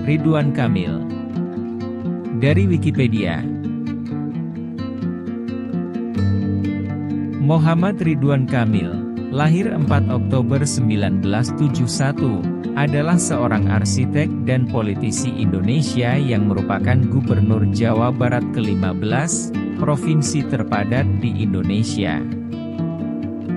Ridwan Kamil. Dari Wikipedia. Muhammad Ridwan Kamil, lahir 4 Oktober 1971, adalah seorang arsitek dan politisi Indonesia yang merupakan Gubernur Jawa Barat ke-15, provinsi terpadat di Indonesia.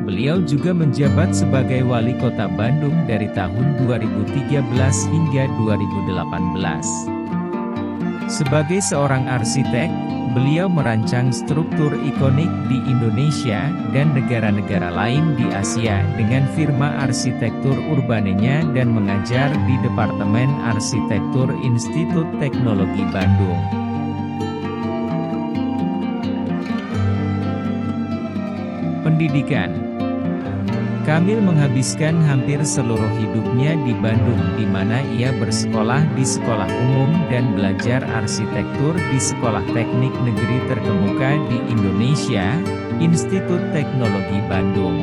Beliau juga menjabat sebagai Wali Kota Bandung dari tahun 2013 hingga 2018. Sebagai seorang arsitek, beliau merancang struktur ikonik di Indonesia dan negara-negara lain di Asia dengan firma arsitektur urbanenya dan mengajar di Departemen Arsitektur Institut Teknologi Bandung. Pendidikan. Kamil menghabiskan hampir seluruh hidupnya di Bandung, di mana ia bersekolah di sekolah umum dan belajar arsitektur di Sekolah Teknik Negeri terkemuka di Indonesia, Institut Teknologi Bandung.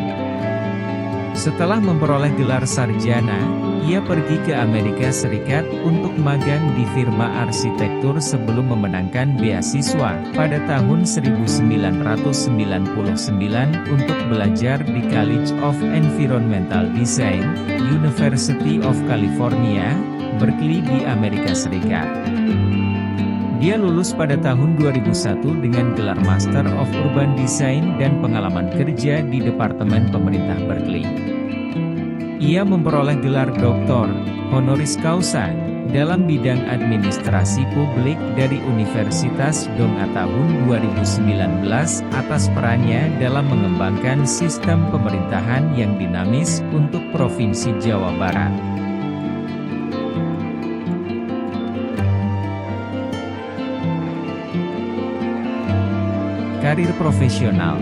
Setelah memperoleh gelar sarjana, ia pergi ke Amerika Serikat untuk magang di firma arsitektur sebelum memenangkan beasiswa pada tahun 1999 untuk belajar di College of Environmental Design, University of California, Berkeley di Amerika Serikat. Dia lulus pada tahun 2001 dengan gelar Master of Urban Design dan pengalaman kerja di Departemen Pemerintah Berkeley. Ia memperoleh gelar Doktor Honoris Causa dalam bidang administrasi publik dari Universitas Donga tahun 2019 atas perannya dalam mengembangkan sistem pemerintahan yang dinamis untuk Provinsi Jawa Barat. Karir profesional.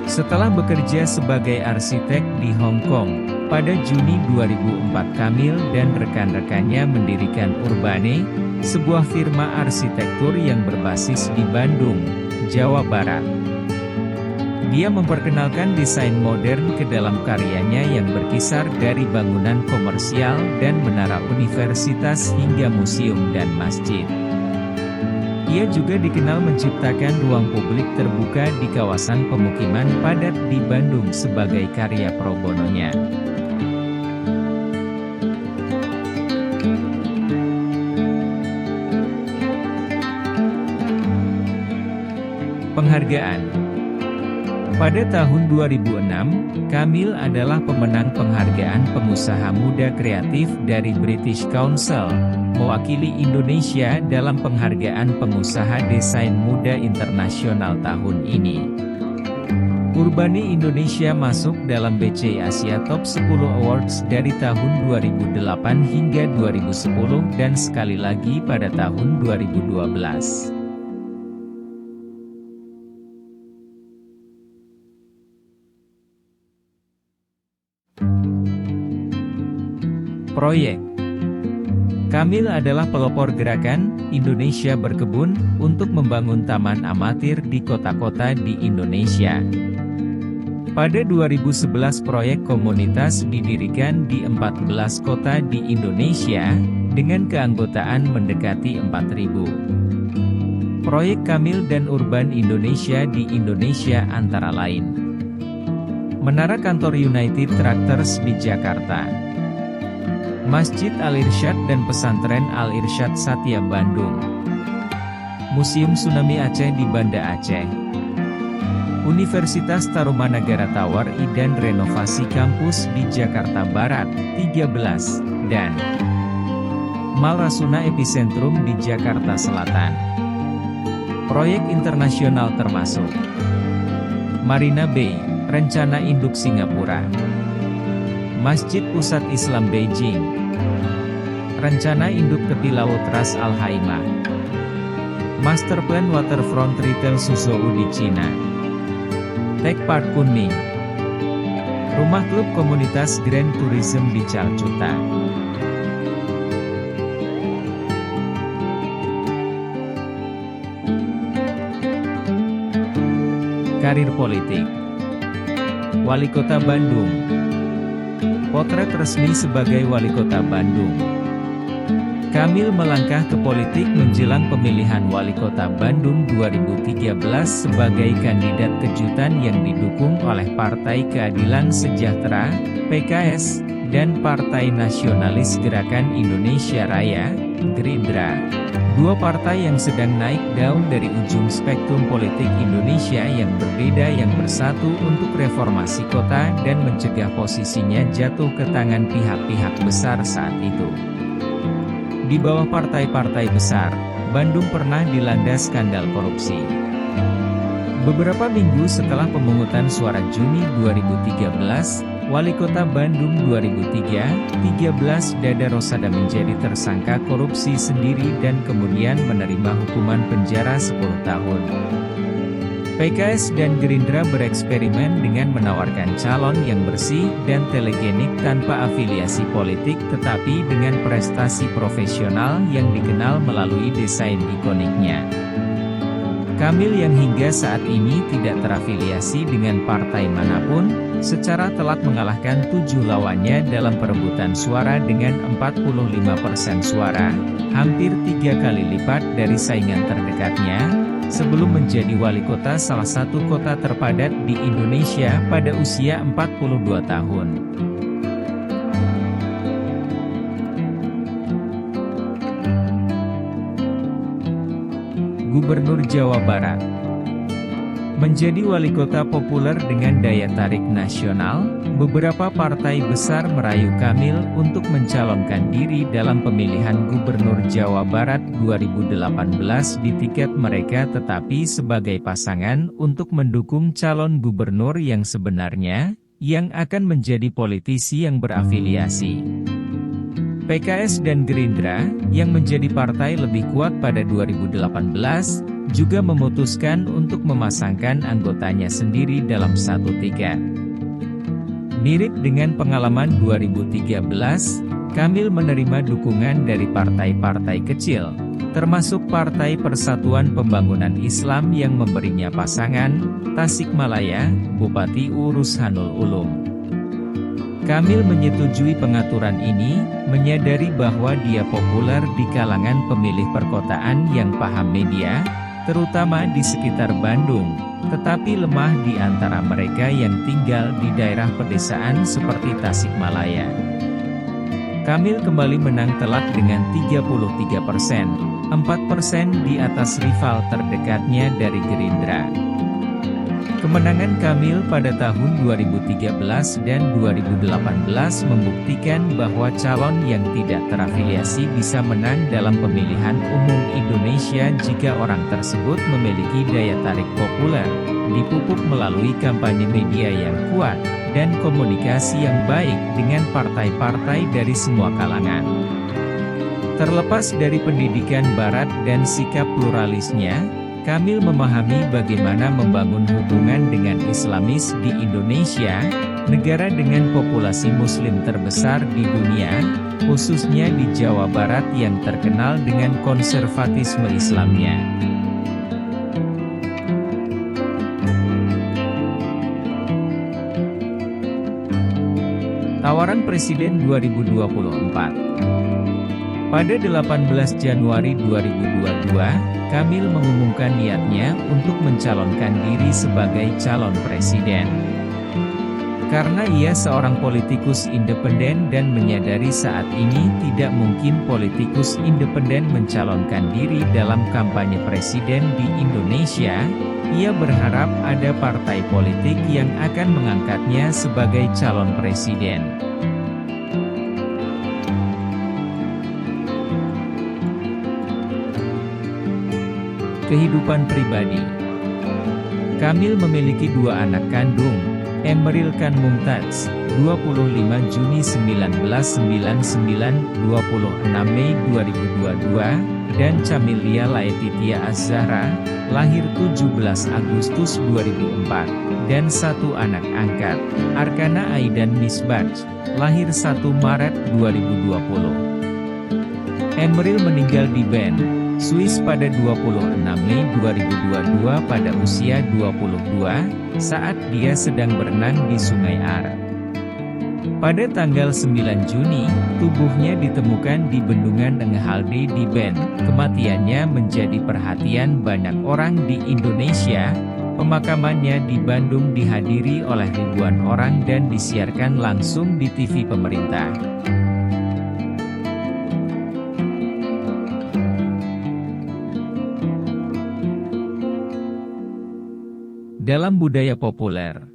Setelah bekerja sebagai arsitek di Hong Kong, pada Juni 2004 Kamil dan rekan-rekannya mendirikan Urbane, sebuah firma arsitektur yang berbasis di Bandung, Jawa Barat. Dia memperkenalkan desain modern ke dalam karyanya yang berkisar dari bangunan komersial dan menara universitas hingga museum dan masjid. Ia juga dikenal menciptakan ruang publik terbuka di kawasan pemukiman padat di Bandung sebagai karya pro bononya. Penghargaan. Pada tahun 2006, Kamil adalah pemenang penghargaan pengusaha muda kreatif dari British Council, mewakili Indonesia dalam penghargaan pengusaha desain muda internasional tahun ini. Urbane Indonesia masuk dalam BCI Asia Top 10 Awards dari tahun 2008 hingga 2010 dan sekali lagi pada tahun 2012. Proyek. Kamil adalah pelopor gerakan Indonesia Berkebun untuk membangun taman amatir di kota-kota di Indonesia. Pada 2011 proyek komunitas didirikan di 14 kota di Indonesia, dengan keanggotaan mendekati 4.000. Proyek Kamil dan Urban Indonesia di Indonesia antara lain: Menara Kantor United Tractors di Jakarta, Masjid Al-Irsyad dan Pesantren Al-Irsyad Satya Bandung, Museum Tsunami Aceh di Banda Aceh, Universitas Tarumanagara Tower I dan renovasi kampus di Jakarta Barat, 13, dan Mall Rasuna Epicentrum di Jakarta Selatan. Proyek internasional termasuk Marina Bay, Rencana Induk Singapura, Masjid Pusat Islam Beijing, Rencana Induk Tepi Laut Ras Al Khaimah, Master Plan Waterfront Retail Suzhou di Cina, Tech Park Kunming, Rumah Klub Komunitas Grand Tourism di Calcuta. Karir politik. Wali Kota Bandung. Potret resmi sebagai Wali Kota Bandung. Kamil melangkah ke politik menjelang pemilihan Wali Kota Bandung 2013 sebagai kandidat kejutan yang didukung oleh Partai Keadilan Sejahtera, PKS, dan Partai Nasionalis Gerakan Indonesia Raya, Gerindra. Dua partai yang sedang naik daun dari ujung spektrum politik Indonesia yang berbeda yang bersatu untuk reformasi kota dan mencegah posisinya jatuh ke tangan pihak-pihak besar saat itu. Di bawah partai-partai besar, Bandung pernah dilanda skandal korupsi. Beberapa minggu setelah pemungutan suara Juni 2013, Wali Kota Bandung 2013, Dada Rosada menjadi tersangka korupsi sendiri dan kemudian menerima hukuman penjara 10 tahun. PKS dan Gerindra bereksperimen dengan menawarkan calon yang bersih dan telegenik tanpa afiliasi politik tetapi dengan prestasi profesional yang dikenal melalui desain ikoniknya. Kamil yang hingga saat ini tidak terafiliasi dengan partai manapun, secara telak mengalahkan 7 lawannya dalam perebutan suara dengan 45% suara, hampir 3 kali lipat dari saingan terdekatnya, sebelum menjadi wali kota salah satu kota terpadat di Indonesia pada usia 42 tahun. Gubernur Jawa Barat. Menjadi wali kota populer dengan daya tarik nasional, beberapa partai besar merayu Kamil untuk mencalonkan diri dalam pemilihan Gubernur Jawa Barat 2018 di tiket mereka tetapi sebagai pasangan untuk mendukung calon gubernur yang sebenarnya, yang akan menjadi politisi yang berafiliasi. PKS dan Gerindra, yang menjadi partai lebih kuat pada 2018, juga memutuskan untuk memasangkan anggotanya sendiri dalam satu tiket. Mirip dengan pengalaman 2013, Kamil menerima dukungan dari partai-partai kecil, termasuk Partai Persatuan Pembangunan Islam yang memberinya pasangan, Tasikmalaya, Bupati Rushanul Ulum. Kamil menyetujui pengaturan ini, menyadari bahwa dia populer di kalangan pemilih perkotaan yang paham media, terutama di sekitar Bandung, tetapi lemah di antara mereka yang tinggal di daerah pedesaan seperti Tasikmalaya. Kamil kembali menang telak dengan 33%, 4% di atas rival terdekatnya dari Gerindra. Kemenangan Kamil pada tahun 2013 dan 2018 membuktikan bahwa calon yang tidak terafiliasi bisa menang dalam pemilihan umum Indonesia jika orang tersebut memiliki daya tarik populer, dipupuk melalui kampanye media yang kuat, dan komunikasi yang baik dengan partai-partai dari semua kalangan. Terlepas dari pendidikan Barat dan sikap pluralisnya, Kamil memahami bagaimana membangun hubungan dengan Islamis di Indonesia, negara dengan populasi Muslim terbesar di dunia, khususnya di Jawa Barat yang terkenal dengan konservatisme Islamnya. Tawaran Presiden 2024. Pada 18 Januari 2022, Kamil mengumumkan niatnya untuk mencalonkan diri sebagai calon presiden. Karena ia seorang politikus independen dan menyadari saat ini tidak mungkin politikus independen mencalonkan diri dalam kampanye presiden di Indonesia, ia berharap ada partai politik yang akan mengangkatnya sebagai calon presiden. Kehidupan pribadi. Kamil memiliki 2 anak kandung, Emeril Khan Mumtaz, 25 Juni 1999, 26 Mei 2022, dan Camilia Laetitia Az-Zahra, lahir 17 Agustus 2004, dan 1 anak angkat, Arkana Aidan Misbach, lahir 1 Maret 2020. Emeril meninggal di Bern, Swiss pada 26 Mei 2022 pada usia 22, saat dia sedang berenang di Sungai Are. Pada tanggal 9 Juni, tubuhnya ditemukan di bendungan Enghalde di Ben. Kematiannya menjadi perhatian banyak orang di Indonesia. Pemakamannya di Bandung dihadiri oleh ribuan orang dan disiarkan langsung di TV pemerintah. Dalam budaya populer,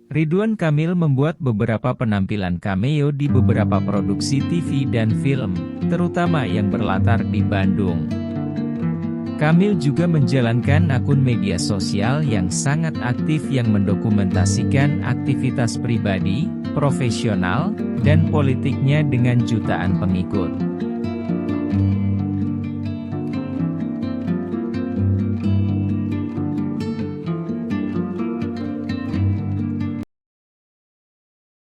Ridwan Kamil membuat beberapa penampilan cameo di beberapa produksi TV dan film, terutama yang berlatar di Bandung. Kamil juga menjalankan akun media sosial yang sangat aktif yang mendokumentasikan aktivitas pribadi, profesional, dan politiknya dengan jutaan pengikut.